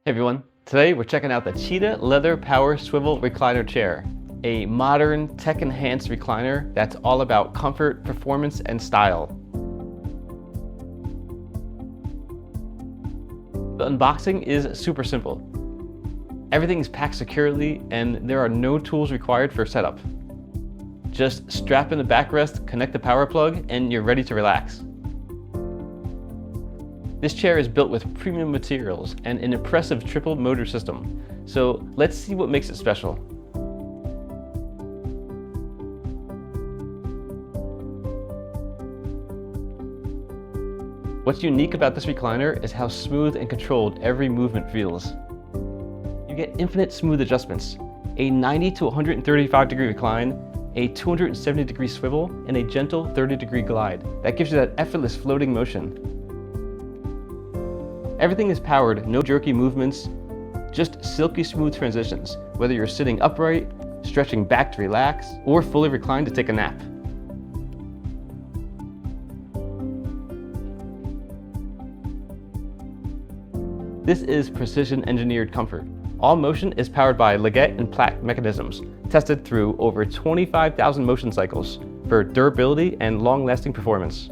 Hey everyone, today we're checking out the CHITA Leather Power Swivel Recliner Chair, a modern, tech-enhanced recliner that's all about comfort, performance, and style. The unboxing is super simple. Everything is packed securely and there are no tools required for setup. Just strap in the backrest, connect the power plug, and you're ready to relax. This chair is built with premium materials and an impressive triple motor system. So let's see what makes it special. What's unique about this recliner is how smooth and controlled every movement feels. You get infinite smooth adjustments, a 90 to 135 degree recline, a 270 degree swivel, and a gentle 30 degree glide that gives you that effortless floating motion. Everything is powered, no jerky movements, just silky smooth transitions, whether you're sitting upright, stretching back to relax, or fully reclined to take a nap. This is precision engineered comfort. All motion is powered by Leggett and Platt mechanisms, tested through over 25,000 motion cycles for durability and long-lasting performance.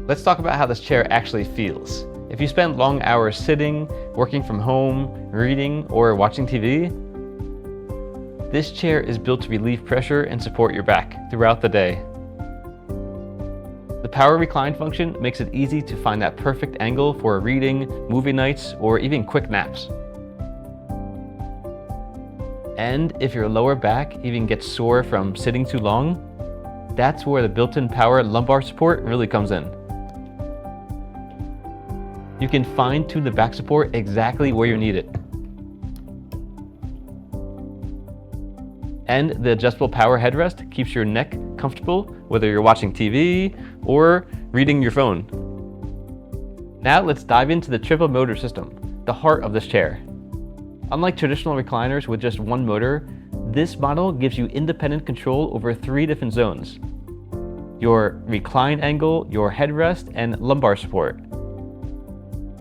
Let's talk about how this chair actually feels. If you spend long hours sitting, working from home, reading, or watching TV, this chair is built to relieve pressure and support your back throughout the day. The power recline function makes it easy to find that perfect angle for reading, movie nights, or even quick naps. And if your lower back even gets sore from sitting too long, that's where the built-in power lumbar support really comes in. You can fine-tune the back support exactly where you need it. And the adjustable power headrest keeps your neck comfortable whether you're watching TV or reading your phone. Now let's dive into the triple motor system, the heart of this chair. Unlike traditional recliners with just one motor, this model gives you independent control over 3 different zones: your recline angle, your headrest, and lumbar support.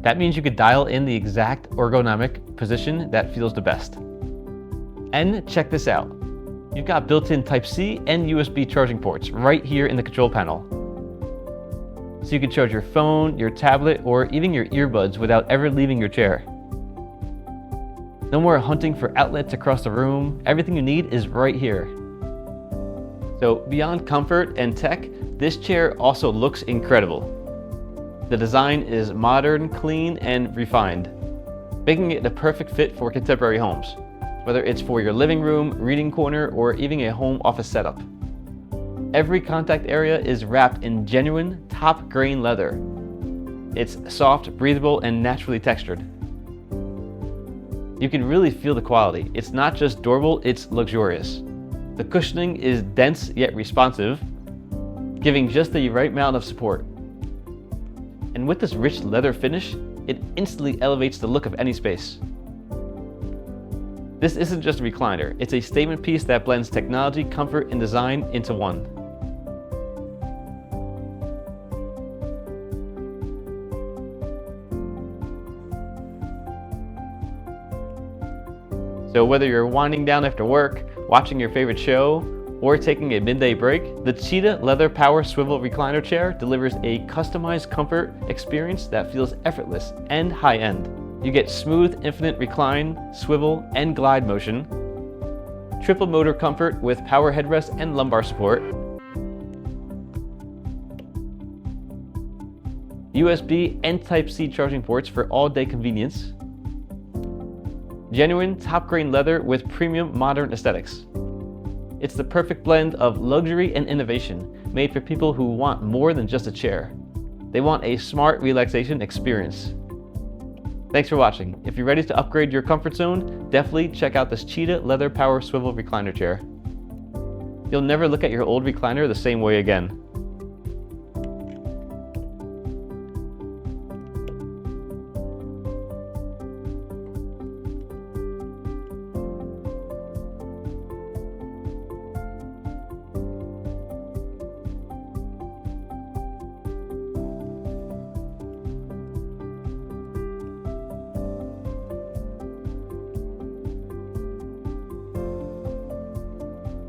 That means you could dial in the exact ergonomic position that feels the best. And check this out. You've got built-in Type-C and USB charging ports right here in the control panel. So you can charge your phone, your tablet, or even your earbuds without ever leaving your chair. No more hunting for outlets across the room. Everything you need is right here. So beyond comfort and tech, this chair also looks incredible. The design is modern, clean, and refined, making it the perfect fit for contemporary homes, whether it's for your living room, reading corner, or even a home office setup. Every contact area is wrapped in genuine, top-grain leather. It's soft, breathable, and naturally textured. You can really feel the quality. It's not just durable, it's luxurious. The cushioning is dense yet responsive, giving just the right amount of support. And with this rich leather finish, it instantly elevates the look of any space. This isn't just a recliner, it's a statement piece that blends technology, comfort, and design into one. So whether you're winding down after work, watching your favorite show, or taking a midday break, the CHITA Leather Power Swivel Recliner Chair delivers a customized comfort experience that feels effortless and high-end. You get smooth, infinite recline, swivel, and glide motion, triple motor comfort with power headrest and lumbar support, USB and Type-C charging ports for all-day convenience, genuine top-grain leather with premium modern aesthetics. It's the perfect blend of luxury and innovation, made for people who want more than just a chair. They want a smart relaxation experience. Thanks for watching. If you're ready to upgrade your comfort zone, definitely check out this CHITA Leather Power Swivel Recliner Chair. You'll never look at your old recliner the same way again.